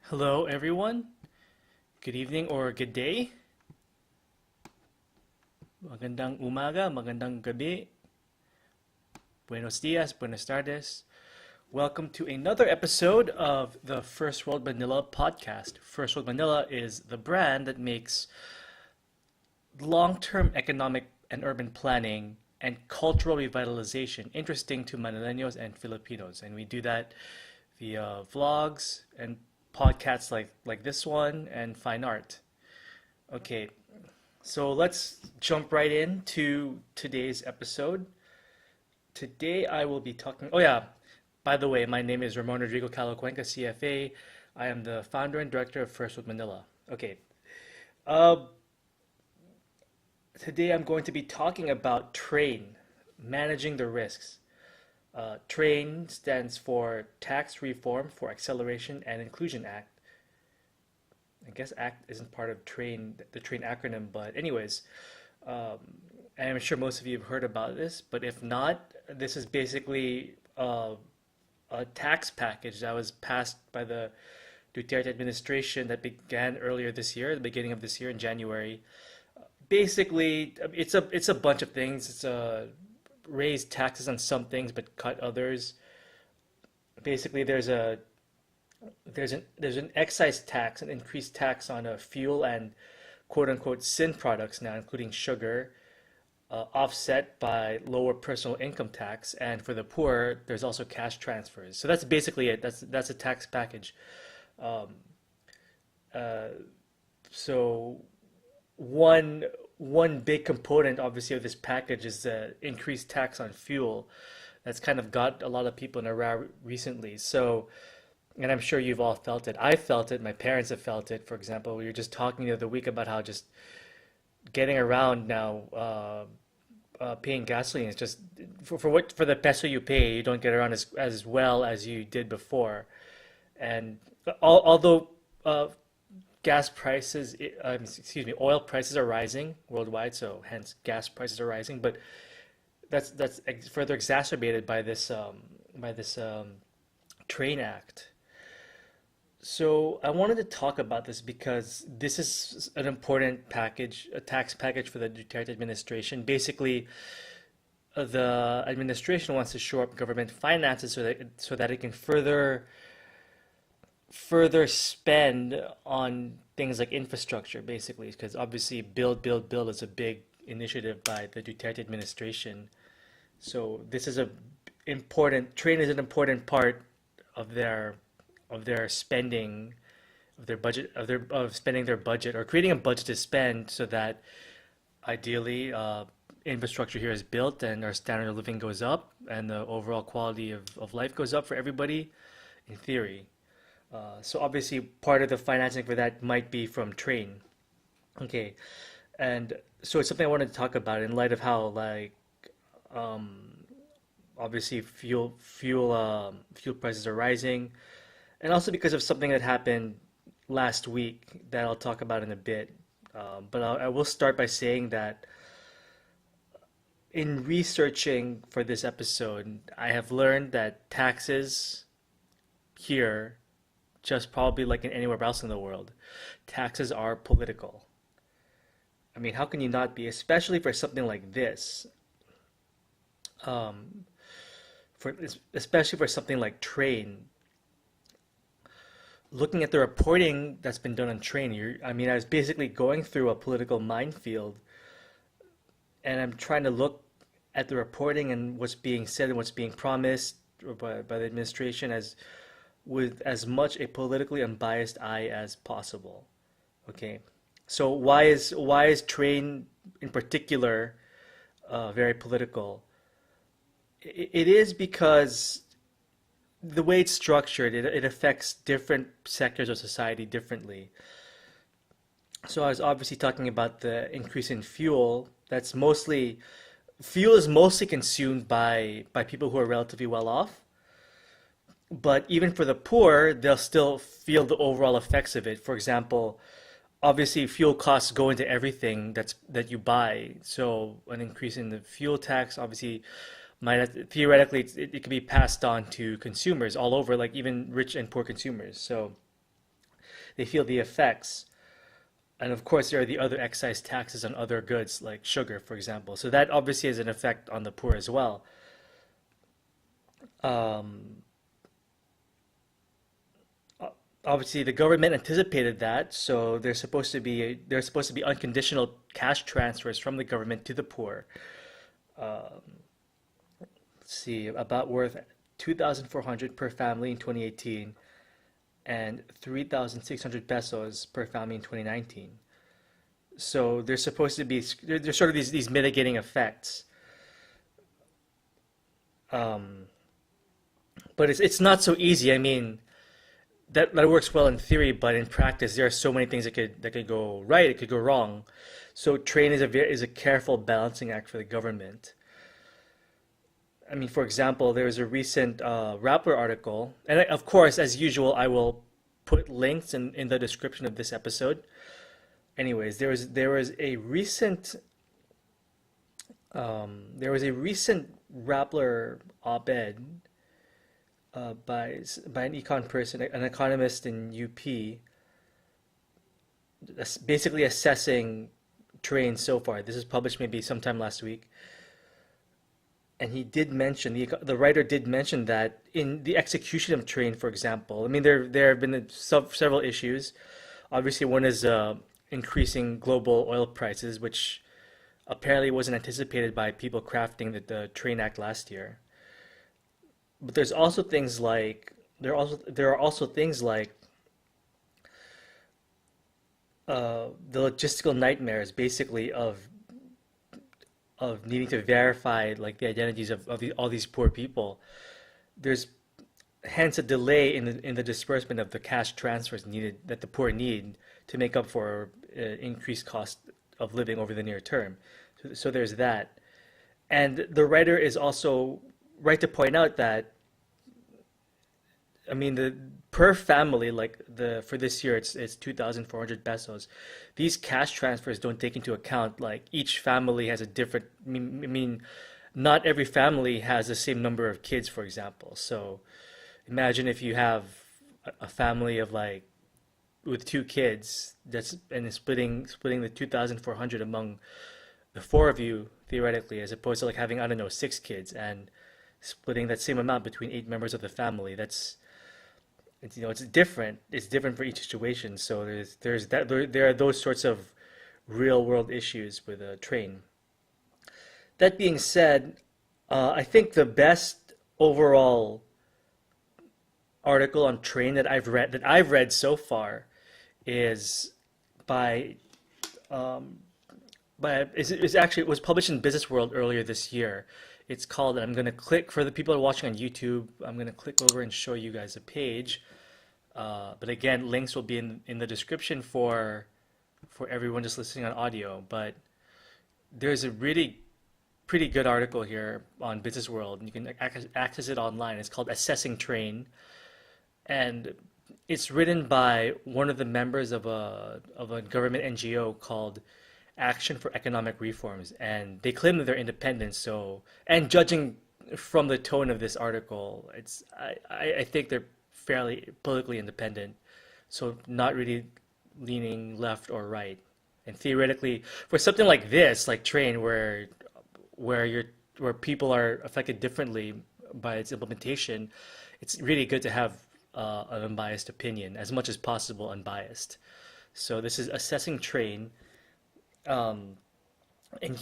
Hello, everyone. Good evening or good day. Magandang umaga, magandang gabi. Buenos dias, buenas tardes. Welcome to another episode of the First World Manila podcast. First World Manila is the brand that makes long-term economic and urban planning and cultural revitalization interesting to Manileños and Filipinos. And we do that via vlogs and podcasts like this one and fine art. Okay, so let's jump right into today's episode. Today I will be talking. Oh yeah, by the way, my name is Ramon Rodrigo Calo Cuenca, CFA. I am the founder and director of First with Manila. Okay, uh, today I'm going to be talking about TRAIN, managing the risks. TRAIN stands for Tax Reform for Acceleration and Inclusion Act. I guess ACT isn't part of TRAIN, the TRAIN acronym, but anyways, um, I'm sure most of you have heard about this, but if not, this is basically a tax package that was passed by the Duterte administration that began earlier this year, the beginning of this year in January. Basically, it's a bunch of things. It's a raise taxes on some things but cut others. Basically, there's an excise tax, an increased tax on fuel and quote unquote sin products now, including sugar, offset by lower personal income tax, and for the poor, there's also cash transfers. So that's basically it. That's a tax package. Um, uh, so one big component, obviously, of this package is the increased tax on fuel. That's kind of got a lot of people in a row recently. So, and I'm sure you've all felt it. I felt it. My parents have felt it. For example, we were just talking the other week about how just getting around now, paying gasoline is just for the peso you pay, you don't get around as well as you did before. And although gas prices, excuse me, oil prices are rising worldwide, so hence gas prices are rising. But that's further exacerbated by this Train Act. So I wanted to talk about this because this is an important package, a tax package for the Duterte administration. Basically, the administration wants to shore up government finances so that it can further spend on things like infrastructure, basically, because obviously build is a big initiative by the Duterte administration. So this is a important train is an important part of their spending, of their budget, of spending their budget, or creating a budget to spend so that ideally infrastructure here is built and our standard of living goes up and the overall quality of life goes up for everybody in theory. So obviously part of the financing for that might be from train. Okay, and so it's something I wanted to talk about in light of how um, obviously fuel prices are rising, and also because of something that happened last week that I'll talk about in a bit. But I will start by saying that in researching for this episode, I have learned that taxes here, just probably like in anywhere else in the world, taxes are political. I mean, how can you not be, especially for something like this? Um, for especially for something like train. Looking at the reporting that's been done on train, I mean, I was basically going through a political minefield, and I'm trying to look at the reporting and what's being said and what's being promised by the administration as with as much a politically unbiased eye as possible. Okay, so why is train in particular very political? It is because the way it's structured, it affects different sectors of society differently. So I was obviously talking about the increase in fuel. Fuel is mostly consumed by people who are relatively well off. But even for the poor, they'll still feel the overall effects of it. For example, obviously fuel costs go into everything that you buy. So an increase in the fuel tax obviously might theoretically it could be passed on to consumers all over, like even rich and poor consumers. So they feel the effects. And of course, there are the other excise taxes on other goods like sugar, for example. So that obviously has an effect on the poor as well. Um, Obviously, the government anticipated that, so there's supposed to be unconditional cash transfers from the government to the poor. Let's see, about worth 2,400 per family in 2018 and 3,600 pesos per family in 2019. So there's supposed to be there's sort of these mitigating effects. Um, but it's not so easy. I mean, that works well in theory, but in practice, there are so many things that could go right, it could go wrong. So trade is a careful balancing act for the government. I mean, for example, there was a recent Rappler article, and of course, as usual, I will put links in the description of this episode. Anyways, there was a recent Rappler op-ed by an econ person, an economist in UP, basically assessing trade so far. This is published maybe sometime last week, and he did mention the writer did mention that in the execution of trade, for example, I mean there have been several issues. Obviously, one is increasing global oil prices, which apparently wasn't anticipated by people crafting the Train Act last year. But there are also things like the logistical nightmares, basically of needing to verify like the identities of all these poor people. There's hence a delay in the disbursement of the cash transfers needed that the poor need to make up for increased cost of living over the near term. So there's that. And the writer is also right to point out that, I mean, the per family, like the for this year, it's 2,400 pesos. These cash transfers don't take into account like each family has a different. I mean, not every family has the same number of kids, for example. So imagine if you have a family of like with two kids, is splitting the 2,400 among the four of you theoretically, as opposed to like having, I don't know, six kids and splitting that same amount between eight members of the family. It's different. It's different for each situation. So there are those sorts of real world issues with a train. That being said, I think the best overall article on train that I've read so far is by it was published in Business World earlier this year. It's called, and I'm going to click, for the people who are watching on YouTube, I'm going to click over and show you guys a page. But again, links will be in the description for everyone just listening on audio. But there's a really pretty good article here on Business World, and you can access it online. It's called Assessing Train, and it's written by one of the members of a government NGO called Action for Economic Reforms, and they claim that they're independent. So, and judging from the tone of this article, I think they're fairly politically independent, so not really leaning left or right. And theoretically, for something like this, like train, where people are affected differently by its implementation, it's really good to have an unbiased opinion, as much as possible unbiased. So this is Assessing Train. Um, and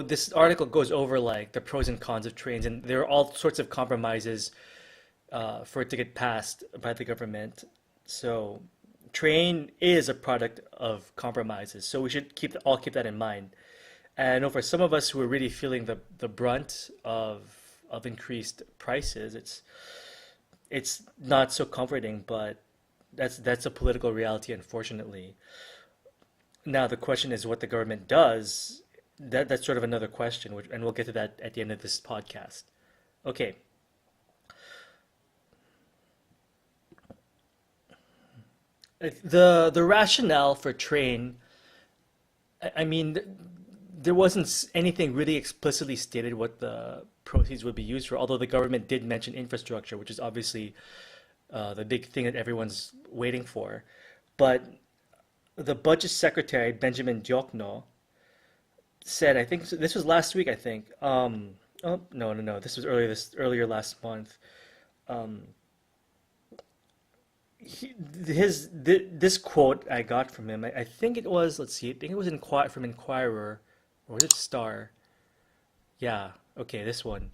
this article goes over like the pros and cons of trains, and there are all sorts of compromises for it to get passed by the government. So train is a product of compromises, so we should all keep that in mind. And I know for some of us who are really feeling the brunt of increased prices, it's not so comforting, but that's a political reality, unfortunately. Now the question is what the government does. That's sort of another question, and we'll get to that at the end of this podcast. Okay. The rationale for train, I mean, there wasn't anything really explicitly stated what the proceeds would be used for, although the government did mention infrastructure, which is obviously the big thing that everyone's waiting for. But the budget secretary, Benjamin Diokno, said, I think this was last week, I think. Oh, no, no, no. This was earlier last month. Um, this quote I got from him, I think it was, let's see, I think it was from Inquirer, or was it Star? Yeah, okay, this one.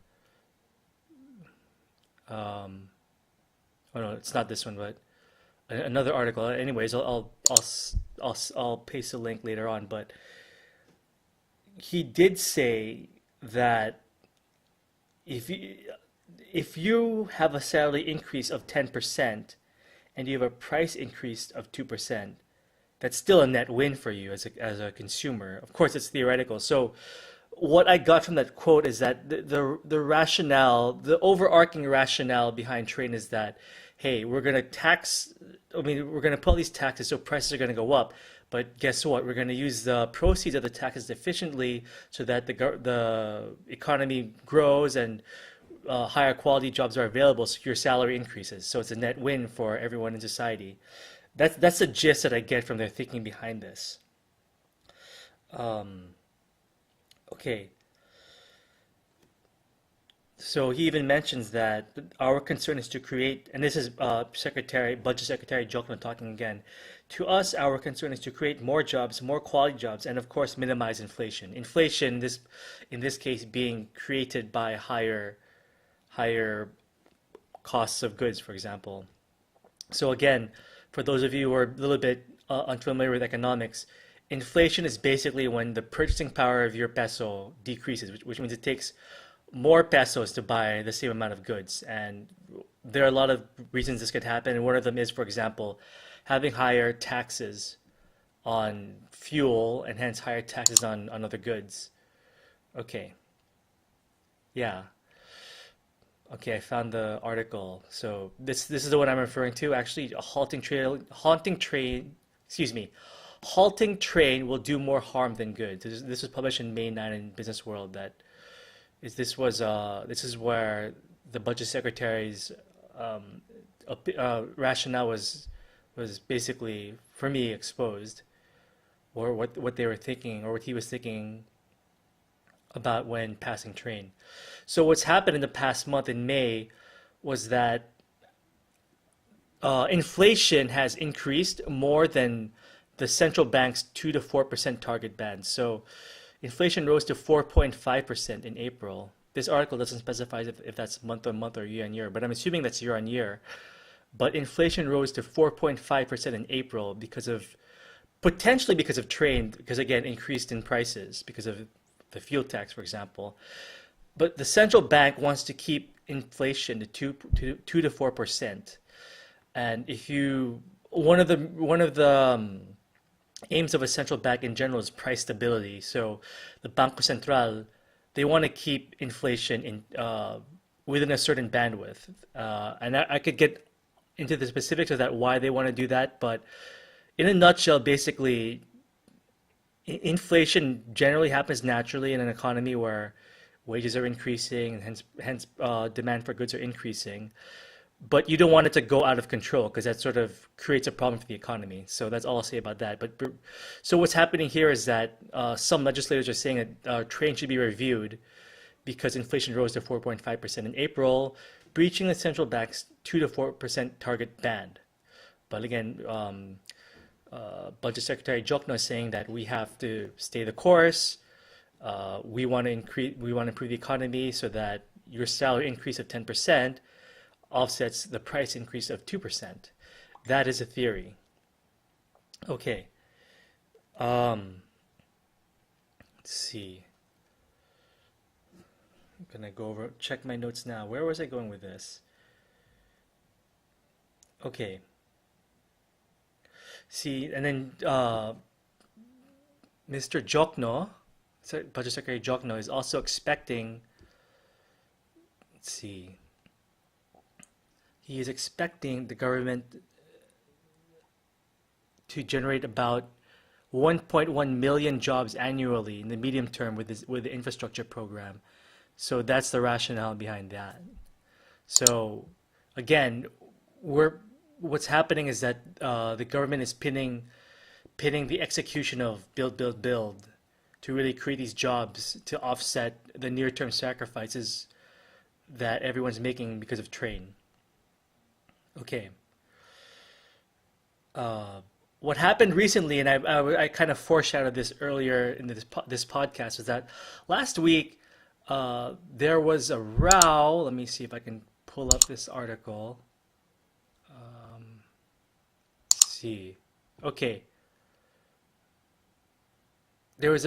Um, oh no, it's not this one, but another article. Anyways, I'll paste a link later on. But he did say that if you if you have a salary increase of 10% and you have a price increase of 2%, that's still a net win for you as a consumer. Of course, it's theoretical. So what I got from that quote is that the rationale, the overarching rationale behind trade is that, hey, we're going to tax, I mean, we're going to put all these taxes so prices are going to go up. But guess what? We're going to use the proceeds of the taxes efficiently so that the economy grows and higher quality jobs are available, so your salary increases. So it's a net win for everyone in society. That's the gist that I get from their thinking behind this. Um, okay, so he even mentions that our concern is to create, and this is Budget Secretary Jokno talking again. To us, our concern is to create more jobs, more quality jobs, and of course minimize inflation. Inflation, in this case, being created by higher costs of goods, for example. So again, for those of you who are a little bit unfamiliar with economics, inflation is basically when the purchasing power of your peso decreases, which means it takes more pesos to buy the same amount of goods. And there are a lot of reasons this could happen. And one of them is, for example, having higher taxes on fuel and hence higher taxes on other goods. Okay, yeah. Okay, I found the article. So this is the one I'm referring to. Actually, a excuse me, halting train will do more harm than good. This was published in May 9 in Business World. This is where the budget secretary's um, rationale was basically for me exposed, or what they were thinking or what he was thinking about when passing train. So what's happened in the past month in May was that inflation has increased more than the central bank's 2 to 4% target band. So inflation rose to 4.5% in April. This article doesn't specify if that's month on month or year on year, but I'm assuming that's year on year. But inflation rose to 4.5% in April potentially because of trade, because again, increased in prices because of the fuel tax, for example. But the central bank wants to keep inflation to 2 to 4%. And if you one of the aims of a central bank in general is price stability. So the Banco Central, they want to keep inflation within a certain bandwidth. And I could get into the specifics of that, why they want to do that. But in a nutshell, basically, inflation generally happens naturally in an economy where wages are increasing and hence demand for goods are increasing. But you don't want it to go out of control because that sort of creates a problem for the economy. So that's all I'll say about that. So what's happening here is that some legislators are saying that trade should be reviewed because inflation rose to 4.5% in April, breaching the central bank's 2 to 4% target band. But again, Budget Secretary Jokno is saying that we have to stay the course. We want to improve the economy so that your salary increase of 10% offsets the price increase of 2%. That is a theory. Okay. Let's see. I'm gonna check my notes now. Where was I going with this? Okay. See, and then Mr. Jokno, Budget Secretary Jokno, is also expecting, let's see, he is expecting the government to generate about 1.1 million jobs annually in the medium term with the infrastructure program. So that's the rationale behind that. So again, we're what's happening is that the government is pinning the execution of build, build, build to really create these jobs to offset the near-term sacrifices that everyone's making because of train. Okay. Uh, what happened recently, and I kind of foreshadowed this earlier in this podcast, was that last week there was a row. Let me see if I can pull up this article. Let's see. Okay. There was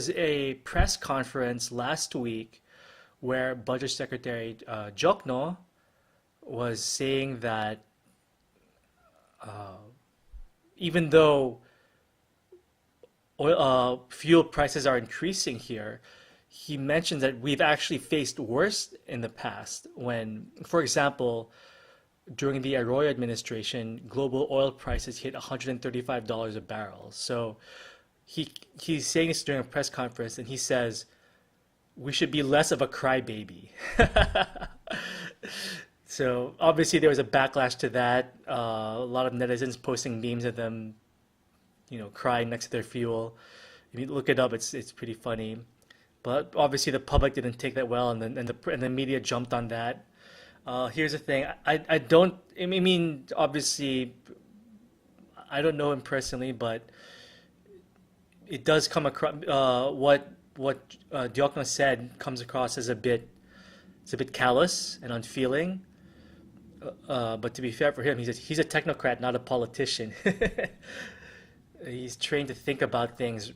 a press conference last week where Budget Secretary Jokno was saying that even though fuel prices are increasing here, he mentioned that we've actually faced worse in the past when, for example, during the Arroyo administration, global oil prices hit $135 a barrel. So he's saying this during a press conference, and he says we should be less of a crybaby. So obviously there was a backlash to that. A lot of netizens posting memes of them, crying next to their fuel. If you look it up, it's pretty funny. But obviously the public didn't take that well, and the media jumped on that. Here's the thing: I don't. I mean, obviously, I don't know him personally, but it does come across what Diokno said comes across as it's a bit callous and unfeeling. But to be fair for him, he's a technocrat, not a politician. He's trained to think about things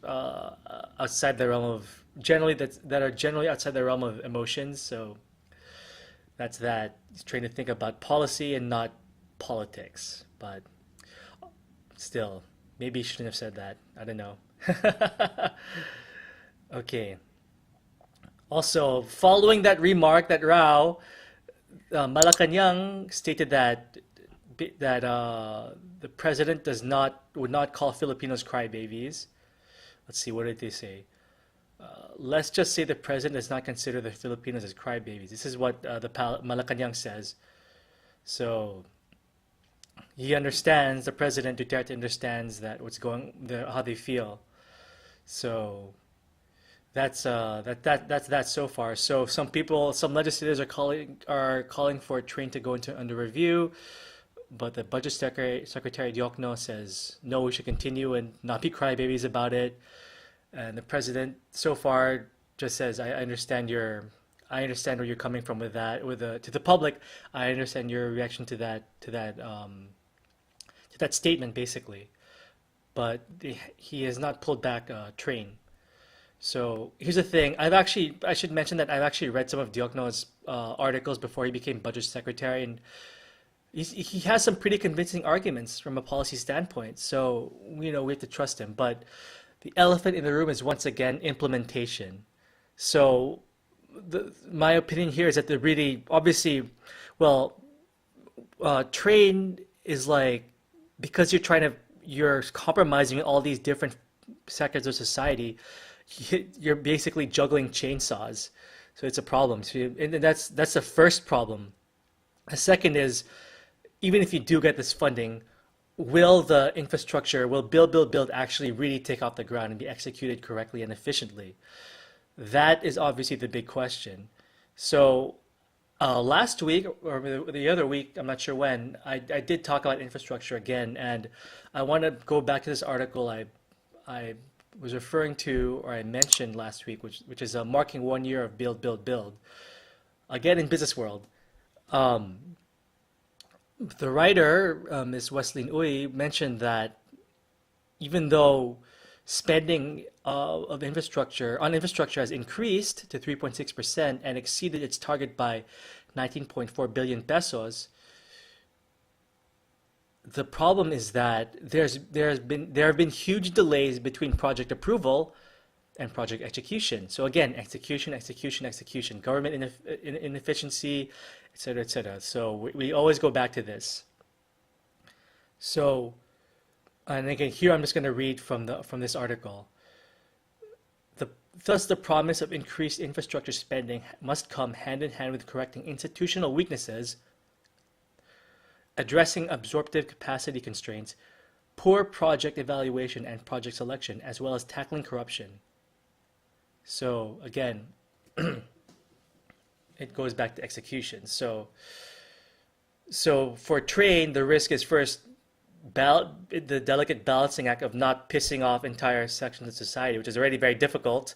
outside the realm of that are generally outside the realm of emotions. So that's that. He's trained to think about policy and not politics. But still, maybe he shouldn't have said that. I don't know. Okay. Also, following that remark, that row, Malacanang stated that the president would not call Filipinos crybabies. Let's see, what did they say? Let's just say the president does not consider the Filipinos as crybabies. This is what Malacanang says. So the president Duterte understands that how they feel. So that's that so far. So some legislators are calling for a train to go under review, but the budget secretary Diokno says no, we should continue and not be crybabies about it. And the president so far just says, I understand where you're coming from with that, to the public. I understand your reaction to that statement, basically. But he has not pulled back a train. So here's the thing. I should mention that I've actually read some of Diokno's articles before he became budget secretary, and he has some pretty convincing arguments from a policy standpoint. So we have to trust him. But the elephant in the room is once again implementation. So my opinion here is that they're really obviously, train is like, because you're compromising all these different sectors of society. You're basically juggling chainsaws, so it's a problem. And that's the first problem. The second is, even if you do get this funding, will the infrastructure, will build actually really take off the ground and be executed correctly and efficiently? That is obviously the big question. So last week or the other week, I'm not sure when, I did talk about infrastructure again, and I want to go back to this article I was referring to, or I mentioned last week, which is marking 1 year of build, build, build. Again, in business world. The writer, Ms. Wesley Uy, mentioned that even though spending on infrastructure has increased to 3.6% and exceeded its target by 19.4 billion pesos, the problem is that there have been huge delays between project approval and project execution. So again, execution, government inefficiency, etc., etc. So we always go back to this. So, and again, here I'm just going to read from this article. Thus, the promise of increased infrastructure spending must come hand in hand with correcting institutional weaknesses addressing absorptive capacity constraints, poor project evaluation and project selection, as well as tackling corruption. So again, it goes back to execution. So for train, the risk is first the delicate balancing act of not pissing off entire sections of society, which is already very difficult.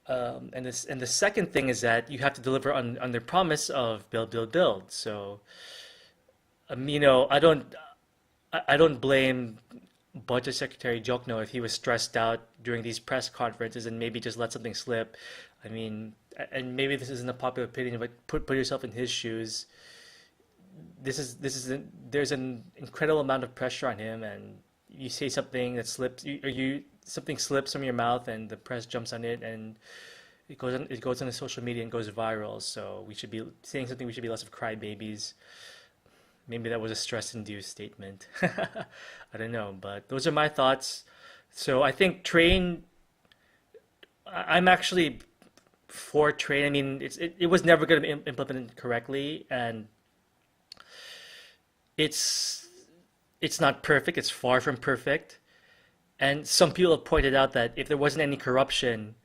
And the second thing is that you have to deliver on their promise of build, build, build. So, I don't blame Budget Secretary Jokno if he was stressed out during these press conferences and maybe just let something slip. I mean, and maybe this isn't a popular opinion, but put yourself in his shoes. There's an incredible amount of pressure on him, and you say something that slips, something slips from your mouth, and the press jumps on it, and it goes on the social media and goes viral. So we should be saying something. We should be less of crybabies. Maybe that was a stress-induced statement. I don't know, but those are my thoughts. So I think train. I'm actually for train. I mean, it was never going to be implemented correctly, and it's it's not perfect. It's far from perfect. And some people have pointed out that if there wasn't any corruption,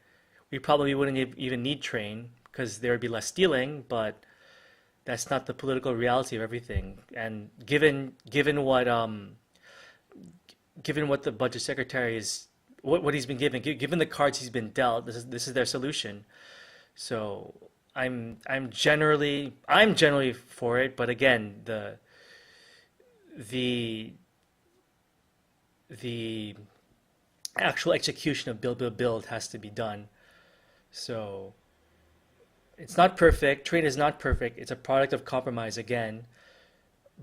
we probably wouldn't even need train because there would be less stealing. But that's not the political reality of everything. And given what the budget secretary is, what he's been given, given the cards he's been dealt, this is their solution. So I'm generally for it, but again, the the actual execution of build has to be done. So it's not perfect. Trade is not perfect. It's a product of compromise again.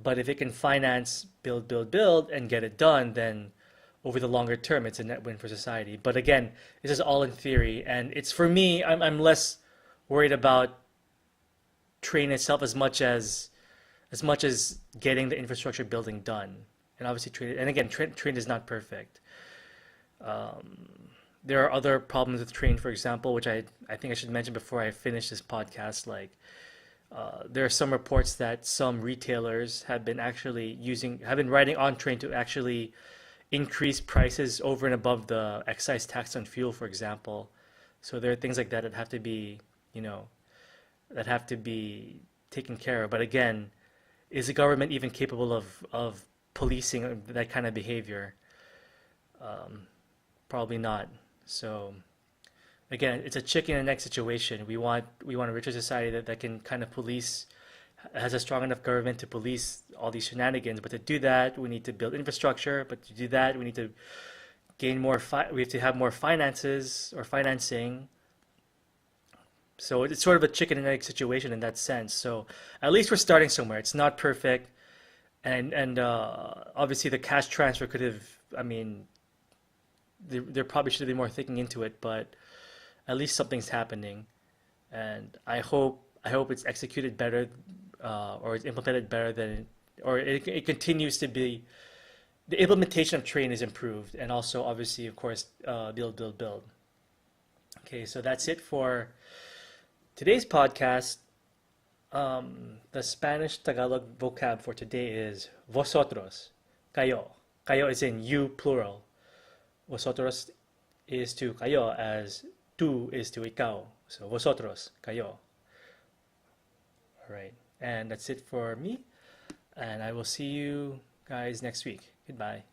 But if it can finance build, and get it done, then over the longer term, it's a net win for society. But again, this is all in theory, and it's for me. I'm less worried about train itself as much as getting the infrastructure building done. And obviously, train. And again, train is not perfect. There are other problems with train, for example, which I think I should mention before I finish this podcast. Like there are some reports that some retailers have been riding on train to actually increase prices over and above the excise tax on fuel, for example. So there are things like that that have to be, that have to be taken care of. But again, is the government even capable of policing that kind of behavior? Probably not. So again, it's a chicken and egg situation. We want a richer society that can kind of police, has a strong enough government to police all these shenanigans. But to do that, we need to build infrastructure. But to do that, we need to gain more. We have to have more finances or financing. So it's sort of a chicken and egg situation in that sense. So at least we're starting somewhere. It's not perfect, and obviously the cash transfer could have. I mean, there probably should have been more thinking into it, but at least something's happening, and I hope it's executed better, or it's implemented better than, or it continues to be. The implementation of train is improved, and also obviously, of course, build. Okay, so that's it for today's podcast. The Spanish-Tagalog vocab for today is vosotros, kayo. Kayo is in you plural. Vosotros is to kayo as tú is to ikaw. So vosotros, kayo. All right. And that's it for me. And I will see you guys next week. Goodbye.